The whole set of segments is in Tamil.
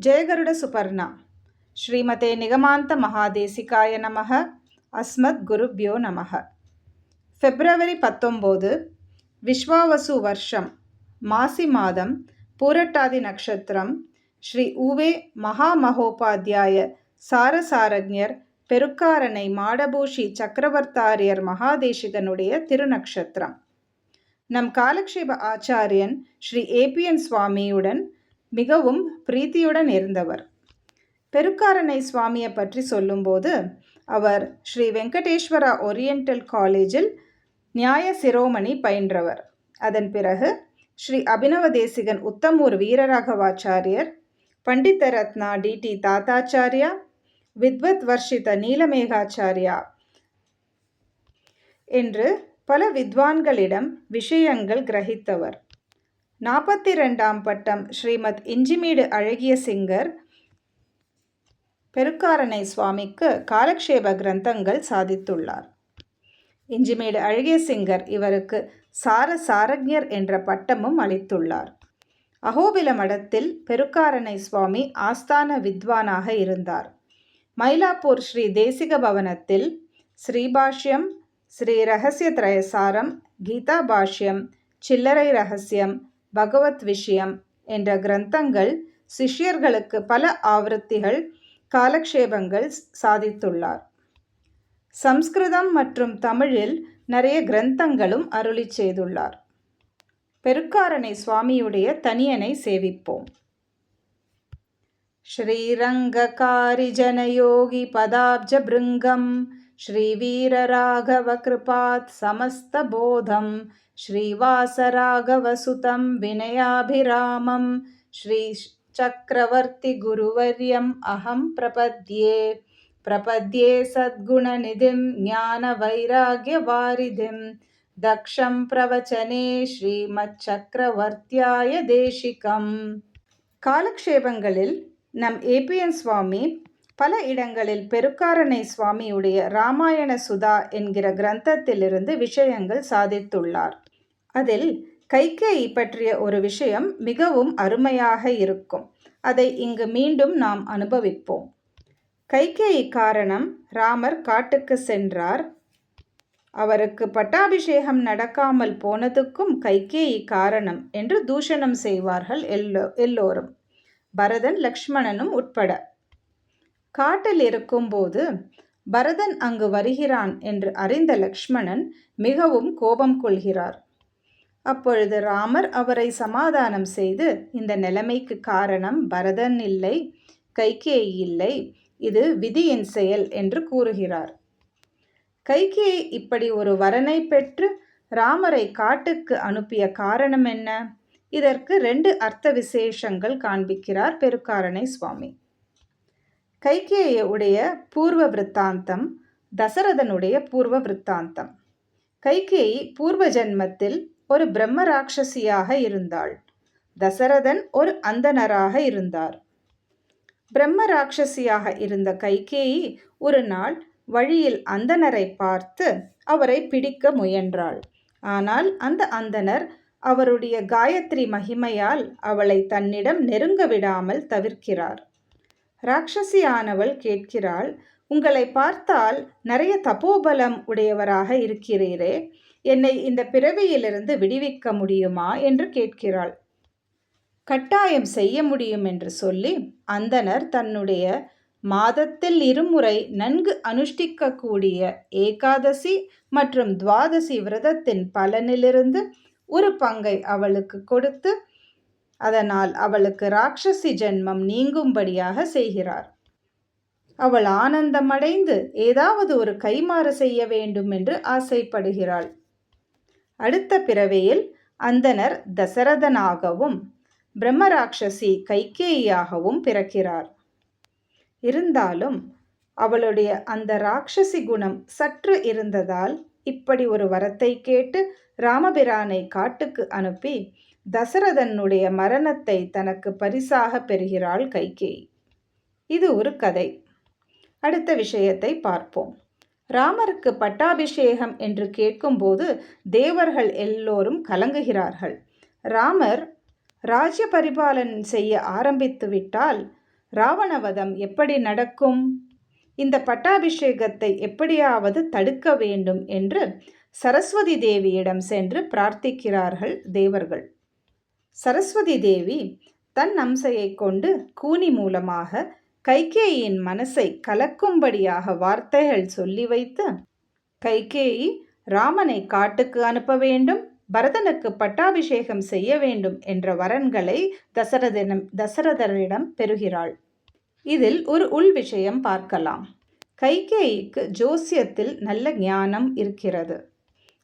ஜெயகருட சுபர்ணா. ஸ்ரீமதே நிகமாந்த மகாதேசிகாய நமः. அஸ்மத் குருப்யோ நமः. பிப்ரவரி 19, விஸ்வாவசு வருஷம், மாசி மாதம், பூரட்டாதி நட்சத்திரம், ஸ்ரீ உவே மகாமகோபாத்தியாய சாரசாரஞர் பெருக்காரணை மாடபூஷி சக்கரவர்த்தாரியர் மகாதேசிகனுடைய திருநக்ஷத்திரம். நம் காலக்ஷேப ஆச்சாரியன் ஸ்ரீ ஏபிஎன் சுவாமியுடன் மிகவும் பிரீத்தியுடன் இருந்தவர். பெருக்காரணை சுவாமியை பற்றி சொல்லும்போது, அவர் ஸ்ரீ வெங்கடேஸ்வரா ஓரியண்டல் காலேஜில் நியாய சிரோமணி பயின்றவர். அதன் பிறகு ஸ்ரீ அபினவ தேசிகன் உத்தமூர் வீரராகவாச்சாரியர், பண்டித ரத்னா டி.டி. தாத்தாச்சாரியா, வித்வத் வர்ஷித நீலமேகாச்சாரியா என்று பல வித்வான்களிடம் விஷயங்கள் கிரகித்தவர். 42ஆம் பட்டம் ஸ்ரீமத் இஞ்சிமீடு அழகிய சிங்கர் பெருக்காரணை சுவாமிக்கு காலக்ஷேப கிரந்தங்கள் சாதித்துள்ளார். இஞ்சிமீடு அழகிய சிங்கர் இவருக்கு சாரசாரஞர் என்ற பட்டமும் அளித்துள்ளார். அகோபில மடத்தில் பெருக்காரணை சுவாமி ஆஸ்தான வித்வானாக இருந்தார். மயிலாப்பூர் ஸ்ரீ தேசிக பவனத்தில் ஸ்ரீபாஷ்யம், ஸ்ரீ ரகசிய திரயசாரம், கீதா பாஷ்யம், சில்லறை ரகசியம், பகவத் விஷயம் என்ற கிரந்தங்கள் சிஷ்யர்களுக்கு பல ஆவருத்திகள் காலக்ஷேபங்கள் சாதித்துள்ளார். சம்ஸ்கிருதம் மற்றும் தமிழில் நிறைய கிரந்தங்களும் அருளி செய்துள்ளார். பெருக்காரணை சுவாமியுடைய தனியனை சேவிப்போம். ஸ்ரீரங்ககாரி ஜனயோகி பதாப்ஜ பிருங்கம் ஸ்ரீவீரராகவ கிருபாத் சமஸ்த போதம் ஸ்ரீவாசராகவசுதம் வினயாபிராமம் ஸ்ரீ சக்கரவர்த்தி குருவர்யம் அகம் பிரபத்யே சத்குணநிதிம் ஞான வைராக்ய வாரிதிம் தக்ஷம் பிரவச்சனே ஸ்ரீமத் சக்கரவர்த்தியாய தேசிகம். காலக்ஷேபங்களில் நம் ஏபிஎன் சுவாமி பல இடங்களில் பெருக்காரணை சுவாமியுடைய ராமாயண சுதா என்கிற கிரந்தத்திலிருந்து விஷயங்கள் சாதித்துள்ளார். அதில் கைகேயி பற்றிய ஒரு விஷயம் மிகவும் அருமையாக இருக்கும். அதை இங்கு மீண்டும் நாம் அனுபவிப்போம். கைகேயி காரணம், ராமர் காட்டுக்கு சென்றார். அவருக்கு பட்டாபிஷேகம் நடக்காமல் போனதுக்கும் கைகேயி காரணம் என்று தூஷணம் செய்வார்கள் எல்லோரும், பரதன் லக்ஷ்மணனும் உட்பட. காட்டில் இருக்கும்போது பரதன் அங்கு வருகிறான் என்று அறிந்த லக்ஷ்மணன் மிகவும் கோபம் கொள்கிறார். அப்பொழுது ராமர் அவரை சமாதானம் செய்து, இந்த நிலைமைக்கு காரணம் பரதன் இல்லை, கைகேயி இல்லை, இது விதியின் செயல் என்று கூறுகிறார். கைகேயி இப்படி ஒரு வரனை பெற்று ராமரை காட்டுக்கு அனுப்பிய காரணம் என்ன? இதற்கு 2 அர்த்த விசேஷங்கள் காண்பிக்கிறார் பெருக்காரணை சுவாமி. கைகேயியுடைய பூர்வ விருத்தாந்தம், தசரதனுடைய பூர்வ விருத்தாந்தம். கைகேயி பூர்வ ஜென்மத்தில் ஒரு பிரம்ம ராட்சசியாக இருந்தாள். தசரதன் ஒரு அந்தணராக இருந்தார். பிரம்ம ராட்சசியாக இருந்த கைகேயி ஒரு நாள் வழியில் அந்தணரை பார்த்து அவரை பிடிக்க முயன்றாள். ஆனால் அந்த அந்தணர் அவருடைய காயத்ரி மகிமையால் அவளை தன்னிடம் நெருங்க விடாமல் தவிர்க்கிறார். ராட்சசியானவள் கேட்கிறாள், உங்களை பார்த்தால் நிறைய தபோபலம் உடையவராக இருக்கிறீரே, என்னை இந்த பிறவியிலிருந்து விடுவிக்க முடியுமா என்று கேட்கிறாள். கட்டாயம் செய்ய முடியும் என்று சொல்லி அந்தணர் தன்னுடைய மாதத்தில் 2 முறை நன்கு அனுஷ்டிக்கக்கூடிய ஏகாதசி மற்றும் துவாதசி விரதத்தின் பலனிலிருந்து ஒரு பங்கை அவளுக்கு கொடுத்து, அதனால் அவளுக்கு ராட்சசி ஜென்மம் நீங்கும்படியாக செய்கிறார். அவள் ஆனந்தமடைந்து ஏதாவது ஒரு கைமாறு செய்ய வேண்டும் என்று ஆசைப்படுகிறாள். அடுத்த பிறவியில் அந்தணர் தசரதனாகவும் பிரம்மராட்சசி கைகேயியாகவும் பிறக்கிறார். இருந்தாலும் அவளுடைய அந்த ராட்சசி குணம் சற்று இருந்ததால் இப்படி ஒரு வரத்தை கேட்டு ராமபிரானை காட்டுக்கு அனுப்பி தசரதனுடைய மரணத்தை தனக்கு பரிசாக பெறுகிறாள் கைகேயி. இது ஒரு கதை. அடுத்த விஷயத்தை பார்ப்போம். ராமருக்கு பட்டாபிஷேகம் என்று கேட்கும்போது தேவர்கள் எல்லோரும் கலங்குகிறார்கள். ராமர் ராஜ்ய பரிபாலனை செய்ய ஆரம்பித்து விட்டால் ராவணவதம் எப்படி நடக்கும்? இந்த பட்டாபிஷேகத்தை எப்படியாவது தடுக்க வேண்டும் என்று சரஸ்வதி தேவியிடம் சென்று பிரார்த்திக்கிறார்கள் தேவர்கள். சரஸ்வதி தேவி தன் அம்சையை கொண்டு கூனி மூலமாக கைகேயின் மனசை கலக்கும்படியாக வார்த்தைகள் சொல்லி வைத்து, கைகேயி ராமனை காட்டுக்கு அனுப்ப வேண்டும், பரதனுக்கு பட்டாபிஷேகம் செய்ய வேண்டும் என்ற வரன்களை தசரதரிடம் பெறுகிறாள். இதில் ஒரு உள் விஷயம் பார்க்கலாம். கைகேயிக்கு ஜோசியத்தில் நல்ல ஞானம் இருக்கிறது.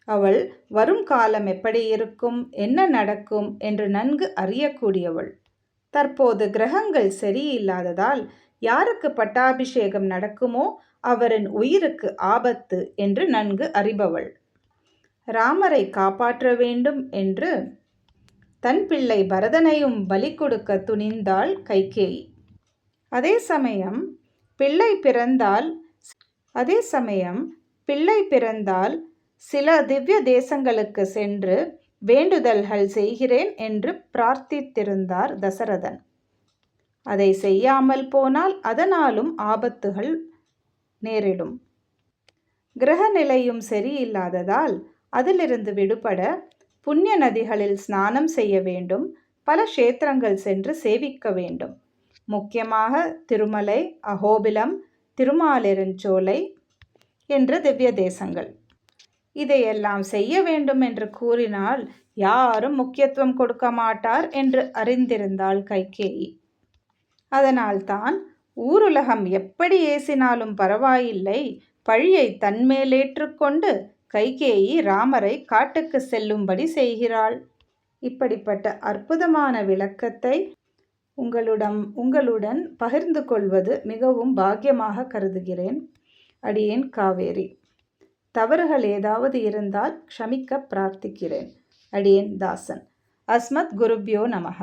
அவள் வரும் காலம் எப்படி இருக்கும், என்ன நடக்கும் என்று நன்கு அறியக்கூடியவள். தற்போது கிரகங்கள் சரியில்லாததால் யாருக்கு பட்டாபிஷேகம் நடக்குமோ அவரின் உயிருக்கு ஆபத்து என்று நன்கு அறிபவள். ராமரை காப்பாற்ற வேண்டும் என்று தன் பிள்ளை பரதனையும் பலி கொடுக்க துணிந்தாள் கைகேயி. அதே சமயம் பிள்ளை பிறந்தால் சில திவ்ய தேசங்களுக்கு சென்று வேண்டுதல்கள் செய்கிறேன் என்று பிரார்த்தித்திருந்தார் தசரதன். அதை செய்யாமல் போனால் அதனாலும் ஆபத்துகள் நேரிடும். கிரக நிலையும் சரியில்லாததால் அதிலிருந்து விடுபட புண்ணிய நதிகளில் ஸ்நானம் செய்ய வேண்டும், பல க்ஷேத்திரங்கள் சென்று சேவிக்க வேண்டும். முக்கியமாக திருமலை, அஹோபிலம், திருமாலிருஞ்சோலை என்ற திவ்ய தேசங்கள். இதையெல்லாம் செய்ய வேண்டும் என்று கூறினால் யாரும் முக்கியத்துவம் கொடுக்க மாட்டார் என்று அறிந்திருந்தாள் கைகேயி. அதனால்தான் ஊருலகம் எப்படி ஏசினாலும் பரவாயில்லை, பழியை தன்மேலேற்றுக்கொண்டு கைகேயி ராமரை காட்டுக்கு செல்லும்படி செய்கிறாள். இப்படிப்பட்ட அற்புதமான விளக்கத்தை உங்களுடன் பகிர்ந்து கொள்வது மிகவும் பாக்கியமாக கருதுகிறேன். அடியேன் காவேரி. தவறுகள் ஏதாவது இருந்தால் க்ஷமிக்க பிரார்த்திக்கிறேன். அடியேன் தாசன். அஸ்மத் குருப்யோ நமஹ.